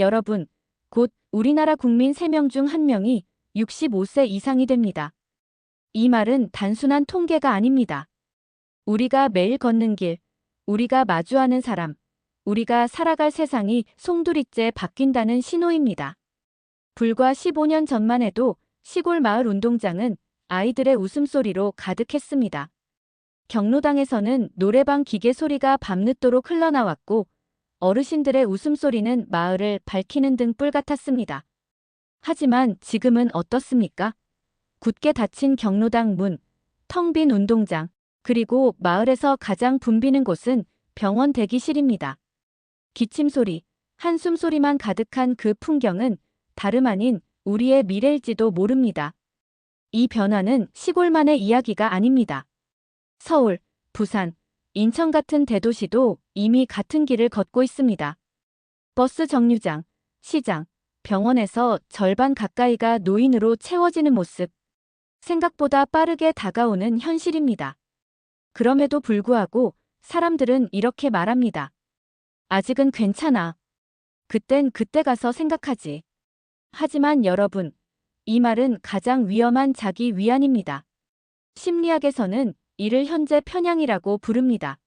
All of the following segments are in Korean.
여러분, 곧 우리나라 국민 3명 중 1명이 65세 이상이 됩니다. 이 말은 단순한 통계가 아닙니다. 우리가 매일 걷는 길, 우리가 마주하는 사람, 우리가 살아갈 세상이 송두리째 바뀐다는 신호입니다. 불과 15년 전만 해도 시골 마을 운동장은 아이들의 웃음소리로 가득했습니다. 경로당에서는 노래방 기계 소리가 밤늦도록 흘러나왔고 어르신들의 웃음소리는 마을을 밝히는 등불 같았습니다. 하지만 지금은 어떻습니까? 굳게 닫힌 경로당 문, 텅 빈 운동장, 그리고 마을에서 가장 붐비는 곳은 병원 대기실입니다. 기침 소리, 한숨 소리만 가득한 그 풍경은 다름 아닌 우리의 미래일지도 모릅니다. 이 변화는 시골만의 이야기가 아닙니다. 서울, 부산, 인천 같은 대도시도 이미 같은 길을 걷고 있습니다. 버스 정류장, 시장, 병원에서 절반 가까이가 노인으로 채워지는 모습. 생각보다 빠르게 다가오는 현실입니다. 그럼에도 불구하고 사람들은 이렇게 말합니다. 아직은 괜찮아. 그땐 그때 가서 생각하지. 하지만 여러분, 이 말은 가장 위험한 자기 위안입니다. 심리학에서는 이를 현재 편향이라고 부릅니다.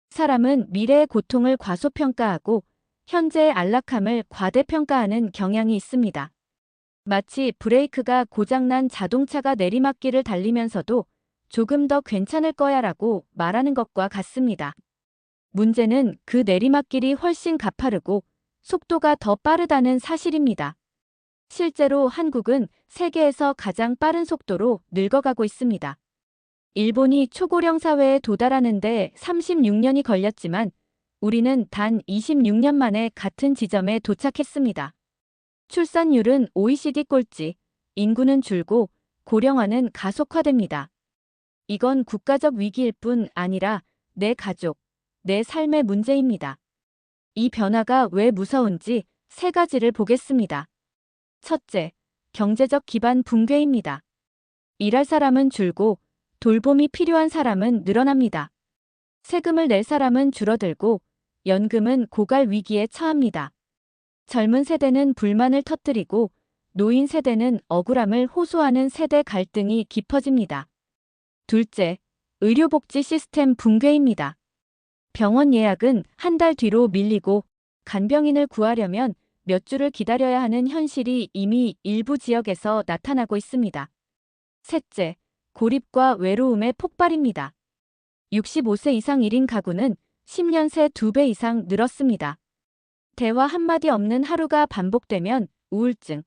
사람은 미래의 고통을 과소평가하고 현재의 안락함을 과대평가하는 경향이 있습니다. 마치 브레이크가 고장난 자동차가 내리막길을 달리면서도 조금 더 괜찮을 거야라고 말하는 것과 같습니다. 문제는 그 내리막길이 훨씬 가파르고 속도가 더 빠르다는 사실입니다. 실제로 한국은 세계에서 가장 빠른 속도로 늙어가고 있습니다. 일본이 초고령 사회에 도달하는데 36년이 걸렸지만 우리는 단 26년 만에 같은 지점에 도착했습니다. 출산율은 OECD 꼴찌, 인구는 줄고 고령화는 가속화됩니다. 이건 국가적 위기일 뿐 아니라 내 가족, 내 삶의 문제입니다. 이 변화가 왜 무서운지 3가지를 보겠습니다. 첫째, 경제적 기반 붕괴입니다. 일할 사람은 줄고 돌봄이 필요한 사람은 늘어납니다. 세금을 낼 사람은 줄어들고 연금은 고갈 위기에 처합니다. 젊은 세대는 불만을 터뜨리고 노인 세대는 억울함을 호소하는 세대 갈등이 깊어집니다. 둘째, 의료복지 시스템 붕괴입니다. 병원 예약은 한 달 뒤로 밀리고 간병인을 구하려면 몇 주를 기다려야 하는 현실이 이미 일부 지역에서 나타나고 있습니다. 셋째, 고립과 외로움의 폭발입니다. 65세 이상 1인 가구는 10년 새 2배 이상 늘었습니다. 대화 한마디 없는 하루가 반복되면 우울증,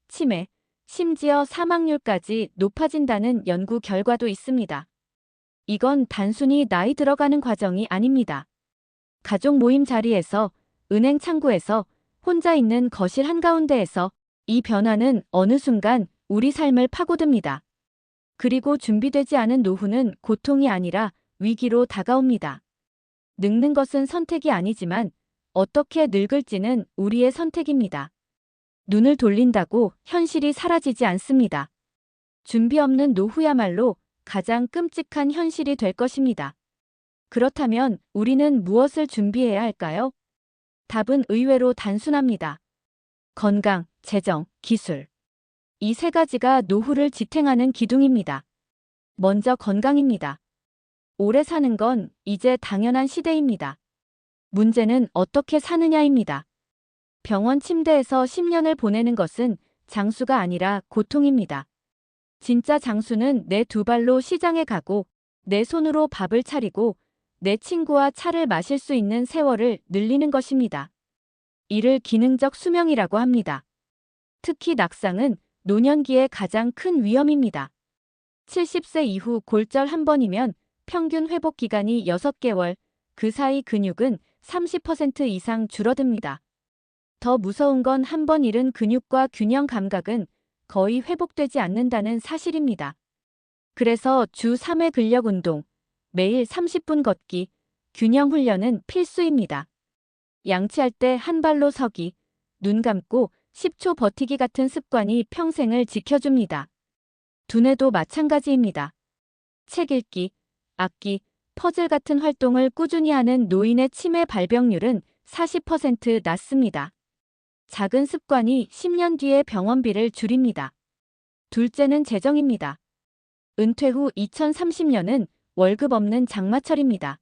치매, 심지어 사망률까지 높아진다는 연구 결과도 있습니다. 이건 단순히 나이 들어가는 과정이 아닙니다. 가족 모임 자리에서, 은행 창구에서, 혼자 있는 거실 한가운데에서 이 변화는 어느 순간 우리 삶을 파고듭니다. 그리고 준비되지 않은 노후는 고통이 아니라 위기로 다가옵니다. 늙는 것은 선택이 아니지만 어떻게 늙을지는 우리의 선택입니다. 눈을 돌린다고 현실이 사라지지 않습니다. 준비 없는 노후야말로 가장 끔찍한 현실이 될 것입니다. 그렇다면 우리는 무엇을 준비해야 할까요? 답은 의외로 단순합니다. 건강, 재정, 기술. 이 3가지가 노후를 지탱하는 기둥입니다. 먼저 건강입니다. 오래 사는 건 이제 당연한 시대입니다. 문제는 어떻게 사느냐입니다. 병원 침대에서 10년을 보내는 것은 장수가 아니라 고통입니다. 진짜 장수는 내 2발로 시장에 가고 내 손으로 밥을 차리고 내 친구와 차를 마실 수 있는 세월을 늘리는 것입니다. 이를 기능적 수명이라고 합니다. 특히 낙상은 노년기의 가장 큰 위험입니다. 70세 이후 골절 한 번이면 평균 회복 기간이 6개월, 그 사이 근육은 30% 이상 줄어듭니다. 더 무서운 건 한 번 잃은 근육과 균형 감각은 거의 회복되지 않는다는 사실입니다. 그래서 주 3회 근력 운동, 매일 30분 걷기, 균형 훈련은 필수입니다. 양치할 때 한 발로 서기, 눈 감고 10초 버티기 같은 습관이 평생을 지켜줍니다. 두뇌도 마찬가지입니다. 책 읽기, 악기, 퍼즐 같은 활동을 꾸준히 하는 노인의 치매 발병률은 40% 낮습니다. 작은 습관이 10년 뒤에 병원비를 줄입니다. 둘째는 재정입니다. 은퇴 후 2030년은 월급 없는 장마철입니다.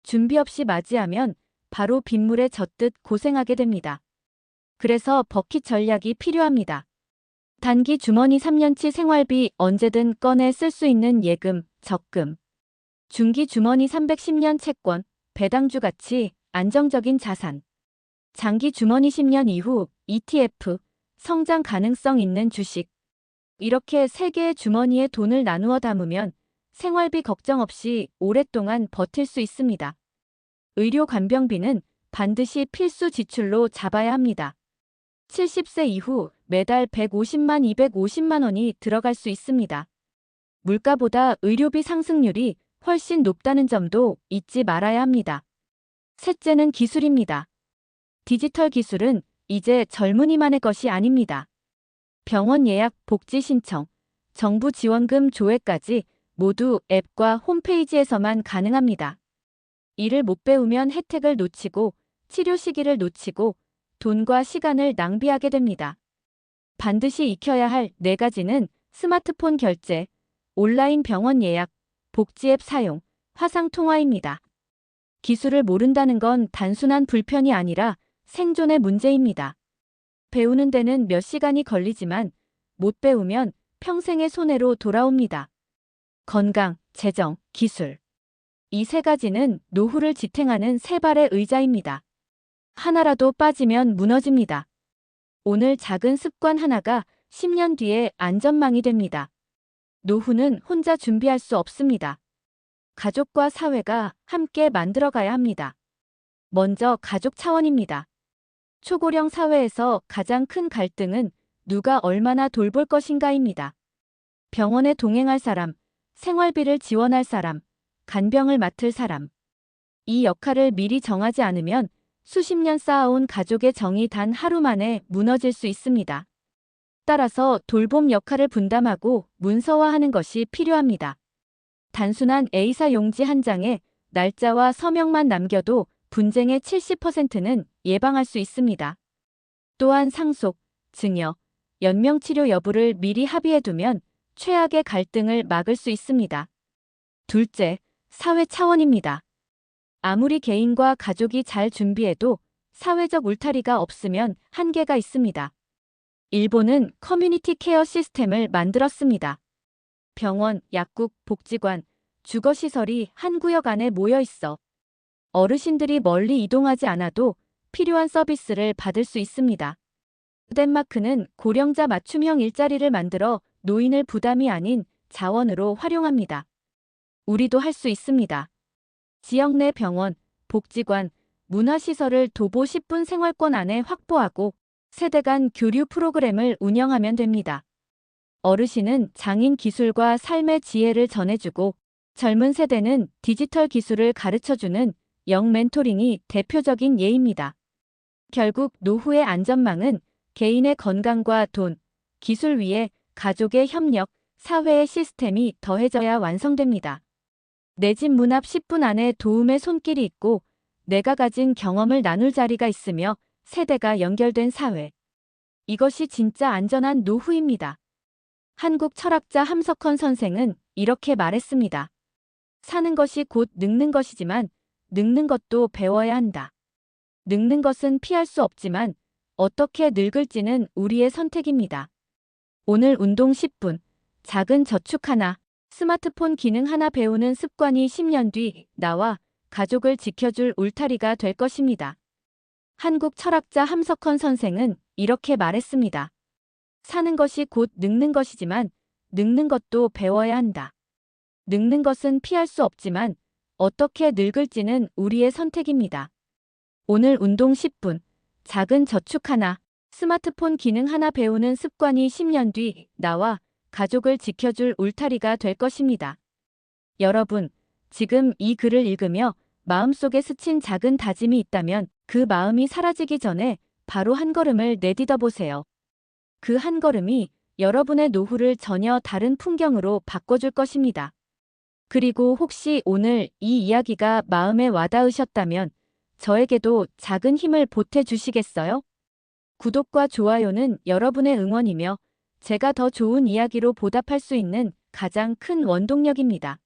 준비 없이 맞이하면 바로 빗물에 젖듯 고생하게 됩니다. 그래서 버킷 전략이 필요합니다. 단기 주머니 3년치 생활비 언제든 꺼내 쓸 수 있는 예금, 적금. 중기 주머니 310년 채권, 배당주 같이 안정적인 자산. 장기 주머니 10년 이후 ETF, 성장 가능성 있는 주식. 이렇게 3개의 주머니에 돈을 나누어 담으면 생활비 걱정 없이 오랫동안 버틸 수 있습니다. 의료 간병비는 반드시 필수 지출로 잡아야 합니다. 70세 이후 매달 150만 250만 원이 들어갈 수 있습니다. 물가보다 의료비 상승률이 훨씬 높다는 점도 잊지 말아야 합니다. 셋째는 기술입니다. 디지털 기술은 이제 젊은이만의 것이 아닙니다. 병원 예약, 복지 신청, 정부 지원금 조회까지 모두 앱과 홈페이지에서만 가능합니다. 이를 못 배우면 혜택을 놓치고 치료 시기를 놓치고 돈과 시간을 낭비하게 됩니다. 반드시 익혀야 할 4가지는 스마트폰 결제, 온라인 병원 예약, 복지 앱 사용, 화상 통화입니다. 기술을 모른다는 건 단순한 불편이 아니라 생존의 문제입니다. 배우는 데는 몇 시간이 걸리지만 못 배우면 평생의 손해로 돌아옵니다. 건강, 재정, 기술. 이 3가지는 노후를 지탱하는 3발의 의자입니다. 하나라도 빠지면 무너집니다. 오늘 작은 습관 하나가 10년 뒤에 안전망이 됩니다. 노후는 혼자 준비할 수 없습니다. 가족과 사회가 함께 만들어가야 합니다. 먼저 가족 차원입니다. 초고령 사회에서 가장 큰 갈등은 누가 얼마나 돌볼 것인가입니다. 병원에 동행할 사람, 생활비를 지원할 사람, 간병을 맡을 사람. 이 역할을 미리 정하지 않으면 수십 년 쌓아온 가족의 정이 단 하루 만에 무너질 수 있습니다. 따라서 돌봄 역할을 분담하고 문서화하는 것이 필요합니다. 단순한 A사 용지 한 장에 날짜와 서명만 남겨도 분쟁의 70%는 예방할 수 있습니다. 또한 상속, 증여, 연명치료 여부를 미리 합의해두면 최악의 갈등을 막을 수 있습니다. 둘째, 사회 차원입니다. 아무리 개인과 가족이 잘 준비해도 사회적 울타리가 없으면 한계가 있습니다. 일본은 커뮤니티 케어 시스템을 만들었습니다. 병원, 약국, 복지관, 주거시설이 한 구역 안에 모여 있어 어르신들이 멀리 이동하지 않아도 필요한 서비스를 받을 수 있습니다. 덴마크는 고령자 맞춤형 일자리를 만들어 노인을 부담이 아닌 자원으로 활용합니다. 우리도 할 수 있습니다. 지역 내 병원, 복지관, 문화시설을 도보 10분 생활권 안에 확보하고 세대 간 교류 프로그램을 운영하면 됩니다. 어르신은 장인 기술과 삶의 지혜를 전해주고 젊은 세대는 디지털 기술을 가르쳐주는 영 멘토링이 대표적인 예입니다. 결국 노후의 안전망은 개인의 건강과 돈, 기술 위에 가족의 협력, 사회의 시스템이 더해져야 완성됩니다. 내 집 문 앞 10분 안에 도움의 손길이 있고 내가 가진 경험을 나눌 자리가 있으며 세대가 연결된 사회. 이것이 진짜 안전한 노후입니다. 한국 철학자 함석헌 선생은 이렇게 말했습니다. 사는 것이 곧 늙는 것이지만 늙는 것도 배워야 한다. 늙는 것은 피할 수 없지만 어떻게 늙을지는 우리의 선택입니다. 오늘 운동 10분, 작은 저축 하나, 스마트폰 기능 하나 배우는 습관이 10년 뒤 나와 가족을 지켜줄 울타리가 될 것입니다. 한국 철학자 함석헌 선생은 이렇게 말했습니다. 사는 것이 곧 늙는 것이지만 늙는 것도 배워야 한다. 늙는 것은 피할 수 없지만 어떻게 늙을지는 우리의 선택입니다. 오늘 운동 10분, 작은 저축 하나, 스마트폰 기능 하나 배우는 습관이 10년 뒤 나와 가족을 지켜줄 울타리가 될 것입니다. 여러분, 지금 이 글을 읽으며 마음속에 스친 작은 다짐이 있다면 그 마음이 사라지기 전에 바로 한 걸음을 내딛어 보세요. 그 한 걸음이 여러분의 노후를 전혀 다른 풍경으로 바꿔줄 것입니다. 그리고 혹시 오늘 이 이야기가 마음에 와닿으셨다면 저에게도 작은 힘을 보태주시겠어요? 구독과 좋아요는 여러분의 응원이며 제가 더 좋은 이야기로 보답할 수 있는 가장 큰 원동력입니다.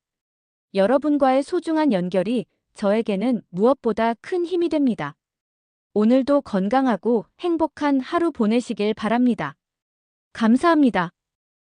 여러분과의 소중한 연결이 저에게는 무엇보다 큰 힘이 됩니다. 오늘도 건강하고 행복한 하루 보내시길 바랍니다. 감사합니다.